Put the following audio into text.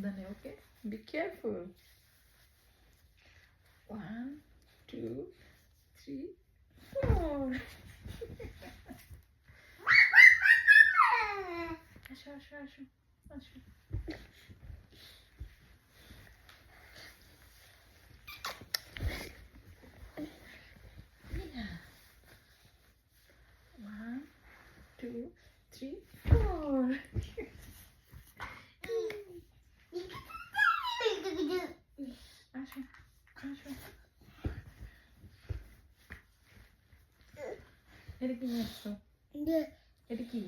সাবধানে, ওকে? Be careful. 1 2 3 4 আসো আসো আসো আসো। Yeah. 1 2 3 4 আসো আসো। এটা কি নিয়ে আসছো? এটা কি?